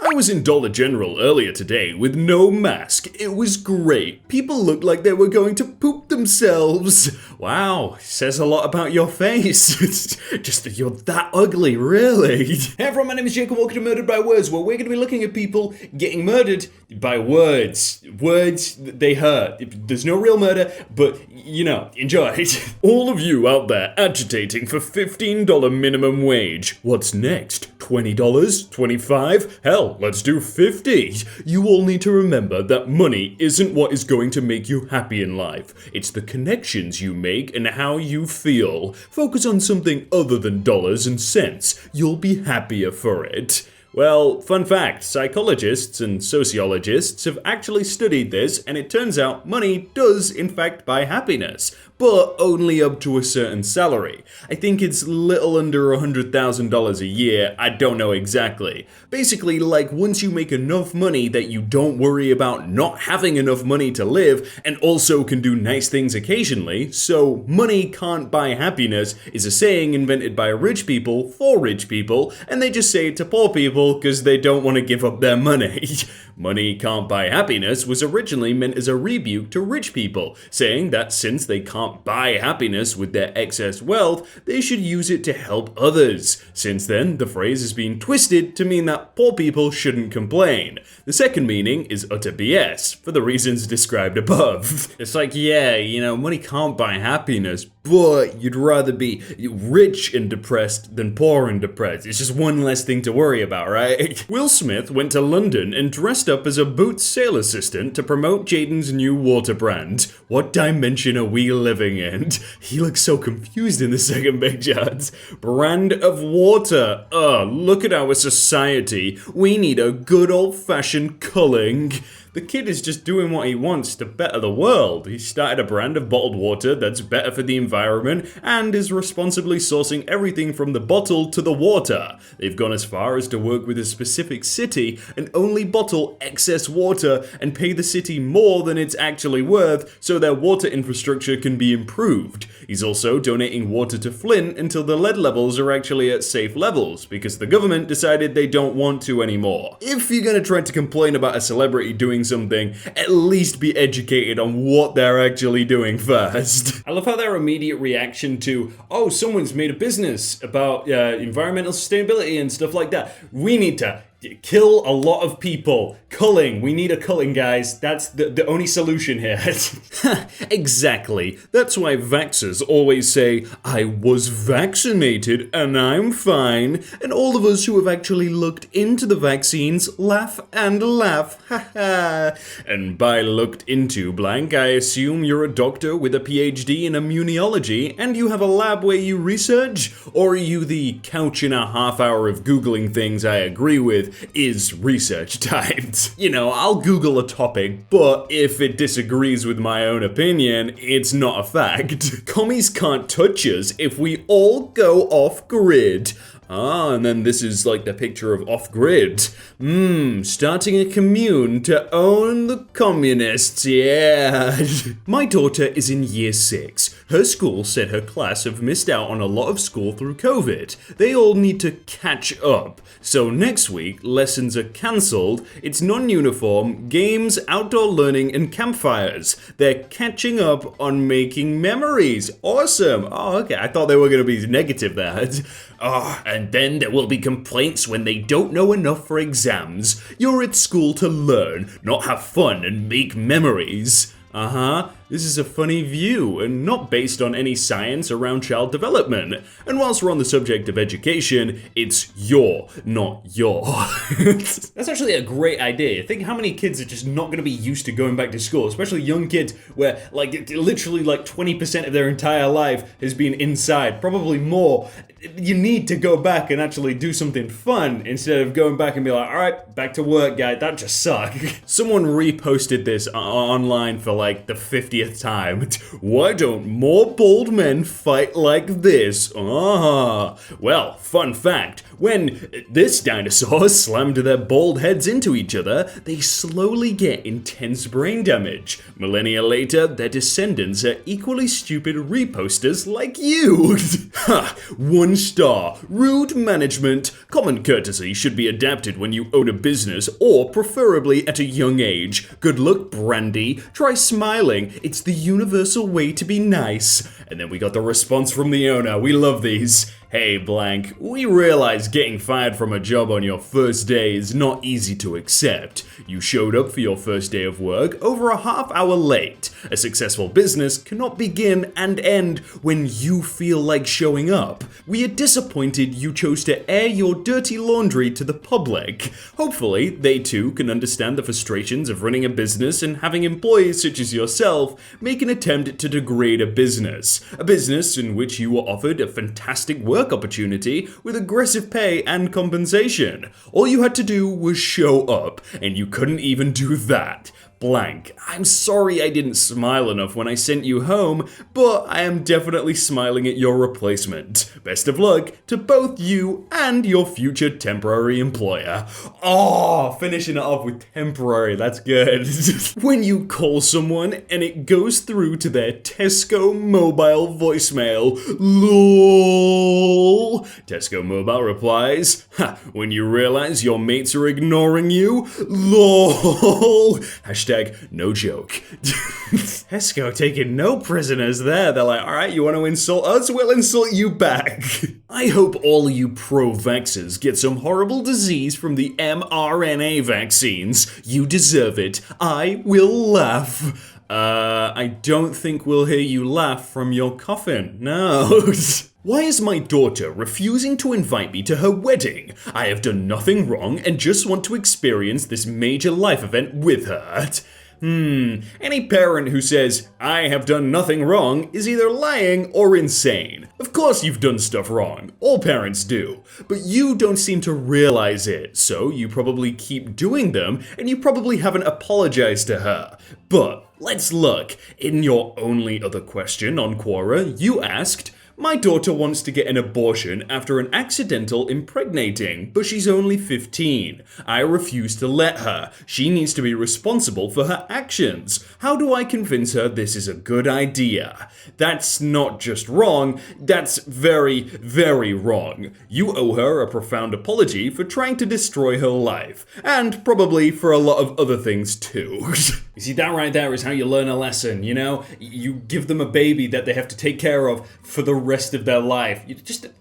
I was in Dollar General earlier today with no mask. It was great. People looked like they were going to poop themselves. Wow, says a lot about your face. Just that you're that ugly, really. Hey everyone, my name is Jake and welcome to Murdered by Words, where we're going to be looking at people getting murdered by words. Words, they hurt. There's no real murder, but, you know, enjoy. All of you out there agitating for $15 minimum wage. What's next? $20? $25? Hell, let's do $50. You all need to remember that money isn't what is going to make you happy in life. It's the connections you make and how you feel. Focus on something other than dollars and cents. You'll be happier for it. Well, fun fact, psychologists and sociologists have actually studied this, and it turns out money does in fact buy happiness, but only up to a certain salary. I think it's little under $100,000 a year, I don't know exactly. Basically, like once you make enough money that you don't worry about not having enough money to live, and also can do nice things occasionally, so money can't buy happiness is a saying invented by rich people for rich people, and they just say it to poor people because they don't want to give up their money. Money can't buy happiness was originally meant as a rebuke to rich people, saying that since they can't buy happiness with their excess wealth, they should use it to help others. Since then, the phrase has been twisted to mean that poor people shouldn't complain. The second meaning is utter BS, for the reasons described above. It's like, yeah, you know, money can't buy happiness, but you'd rather be rich and depressed than poor and depressed. It's just one less thing to worry about, right? Will Smith went to London and dressed up as a Boots sale assistant to promote Jaden's new water brand. What dimension are we living in? He looks so confused in the second picture. Brand of water. Look at our society. We need a good old-fashioned culling. The kid is just doing what he wants to better the world. He started a brand of bottled water that's better for the environment and is responsibly sourcing everything from the bottle to the water. They've gone as far as to work with a specific city and only bottle excess water and pay the city more than it's actually worth so their water infrastructure can be improved. He's also donating water to Flint until the lead levels are actually at safe levels because the government decided they don't want to anymore. If you're gonna try to complain about a celebrity doing something, at least be educated on what they're actually doing first. I love how their immediate reaction to, oh, someone's made a business about environmental sustainability and stuff like that. We need to kill a lot of people. Culling. We need a culling, guys. That's the only solution here. Exactly. That's why vaxxers always say, I was vaccinated and I'm fine. And all of us who have actually looked into the vaccines laugh and laugh. And by looked into blank, I assume you're a doctor with a PhD in immunology and you have a lab where you research? Or are you the couch in a half hour of Googling things I agree with is research typed? You know, I'll Google a topic, but if it disagrees with my own opinion, it's not a fact. Commies can't touch us if we all go off-grid. And then this is like the picture of off-grid. Starting a commune to own the communists, yeah. My daughter is in year 6. Her school said her class have missed out on a lot of school through COVID. They all need to catch up. So next week, lessons are cancelled. It's non-uniform, games, outdoor learning, and campfires. They're catching up on making memories. Awesome. Oh, okay. I thought they were going to be negative there. And then there will be complaints when they don't know enough for exams. You're at school to learn, not have fun and make memories. This is a funny view and not based on any science around child development. And whilst we're on the subject of education, it's your, not your. That's actually a great idea. Think how many kids are just not going to be used to going back to school, especially young kids where like literally like 20% of their entire life has been inside, probably more. You need to go back and actually do something fun instead of going back and be like, all right, back to work, guy. That just sucked. Someone reposted this online for like the 50 50th time. Why don't more bald men fight like this? Well, fun fact. When this dinosaur slammed their bald heads into each other, they slowly get intense brain damage. Millennia later, their descendants are equally stupid reposters like you. Ha! 1 star. Rude management. Common courtesy should be adapted when you own a business, or preferably at a young age. Good luck, Brandy. Try smiling. It's the universal way to be nice. And then we got the response from the owner. We love these. Hey blank, we realize getting fired from a job on your first day is not easy to accept. You showed up for your first day of work over a half-hour late. A successful business cannot begin and end when you feel like showing up. We are disappointed you chose to air your dirty laundry to the public. Hopefully, they too can understand the frustrations of running a business and having employees such as yourself make an attempt to degrade a business. A business in which you were offered a fantastic work opportunity with aggressive pay and compensation. All you had to do was show up, and you couldn't even do that. Blank. I'm sorry I didn't smile enough when I sent you home, but I am definitely smiling at your replacement. Best of luck to both you and your future temporary employer. Oh, finishing it off with temporary, that's good. When you call someone and it goes through to their Tesco mobile voicemail, lol. Tesco mobile replies, ha, when you realize your mates are ignoring you, lol. Hashtag no joke. Tesco taking no prisoners there. They're like, all right, you want to insult us? We'll insult you back. I hope all you pro-vaxxers get some horrible disease from the mRNA vaccines. You deserve it. I will laugh. I don't think we'll hear you laugh from your coffin. No. Why is my daughter refusing to invite me to her wedding? I have done nothing wrong and just want to experience this major life event with her. Any parent who says, I have done nothing wrong is either lying or insane. Of course you've done stuff wrong. All parents do. But you don't seem to realize it, so you probably keep doing them, and you probably haven't apologized to her. But let's look. In your only other question on Quora, you asked, my daughter wants to get an abortion after an accidental impregnating, but she's only 15. I refuse to let her. She needs to be responsible for her actions. How do I convince her this is a good idea? That's not just wrong, that's very, very wrong. You owe her a profound apology for trying to destroy her life, and probably for a lot of other things too. You see, that right there is how you learn a lesson, you know? You give them a baby that they have to take care of for the rest of their life.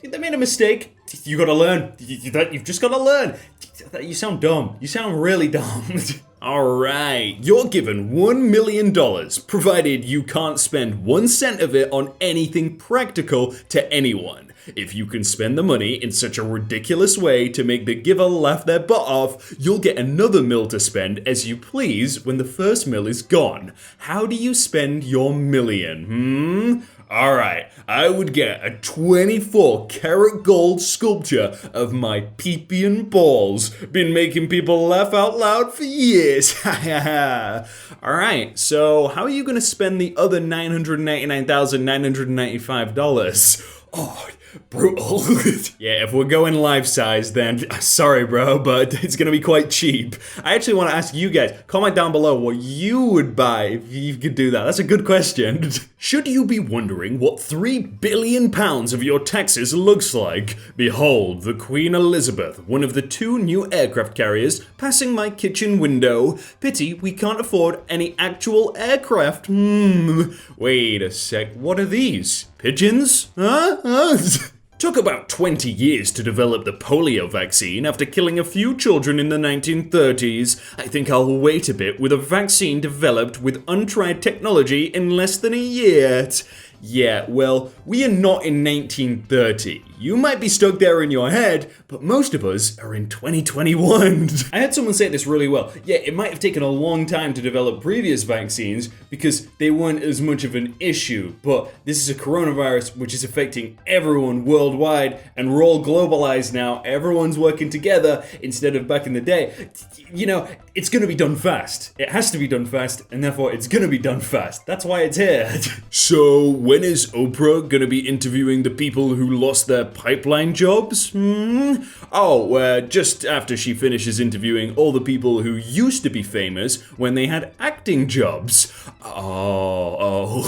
They made a mistake. You gotta learn. You've just gotta learn. You sound dumb. You sound really dumb. Alright, you're given $1 million, provided you can't spend 1 cent of it on anything practical to anyone. If you can spend the money in such a ridiculous way to make the giver laugh their butt off, you'll get another mil to spend as you please when the first mil is gone. How do you spend your million? Alright, I would get a 24-karat gold sculpture of my peepian balls. Been making people laugh out loud for years. Alright, so how are you gonna spend the other $999,995? Oh, brutal. Yeah, if we're going life size, then sorry bro, but it's gonna be quite cheap. I actually want to ask you guys, comment down below what you would buy if you could do that. That's a good question. Should you be wondering what £3 billion of your taxes looks like? Behold, the Queen Elizabeth, one of the 2 new aircraft carriers, passing my kitchen window. Pity we can't afford any actual aircraft. Wait a sec, what are these? Pigeons? Huh? Took about 20 years to develop the polio vaccine after killing a few children in the 1930s. I think I'll wait a bit with a vaccine developed with untried technology in less than a year. Yeah, well, we are not in 1930. You might be stuck there in your head, but most of us are in 2021. I had someone say this really well. Yeah, it might have taken a long time to develop previous vaccines because they weren't as much of an issue, but this is a coronavirus which is affecting everyone worldwide, and we're all globalized now. Everyone's working together instead of back in the day. You know, it's gonna be done fast. It has to be done fast, and therefore it's gonna be done fast. That's why it's here. So, when is Oprah gonna be interviewing the people who lost their pipeline jobs? Oh, just after she finishes interviewing all the people who used to be famous when they had acting jobs. Oh.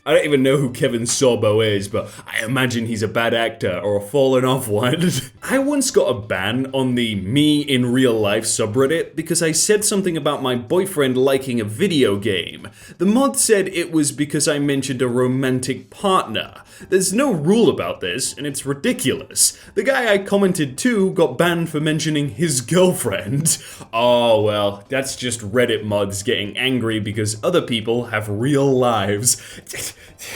I don't even know who Kevin Sorbo is, but I imagine he's a bad actor or a fallen off one. I once got a ban on the me in real life subreddit because I said something about my boyfriend liking a video game. The mod said it was because I mentioned a romantic partner. There's no rule about this, and it's ridiculous. The guy I commented to got banned for mentioning his girlfriend. Oh well, that's just Reddit mods getting angry because other people have real lives.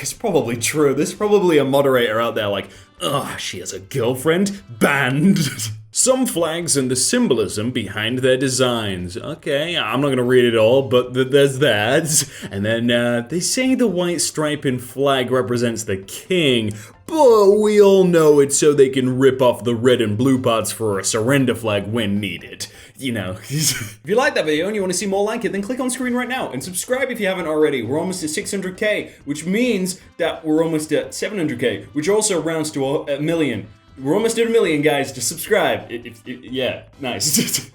It's probably true. There's probably a moderator out there like, ugh, she has a girlfriend? Banned. Some flags and the symbolism behind their designs. Okay, I'm not gonna read it all, but there's that. And then they say the white stripe in flag represents the king, but we all know it's so they can rip off the red and blue parts for a surrender flag when needed. You know. If you like that video and you want to see more like it, then click on screen right now and subscribe if you haven't already. We're almost at 600k, which means that we're almost at 700k, which also rounds to a million. We're almost at a million, guys. Just subscribe. Yeah, nice.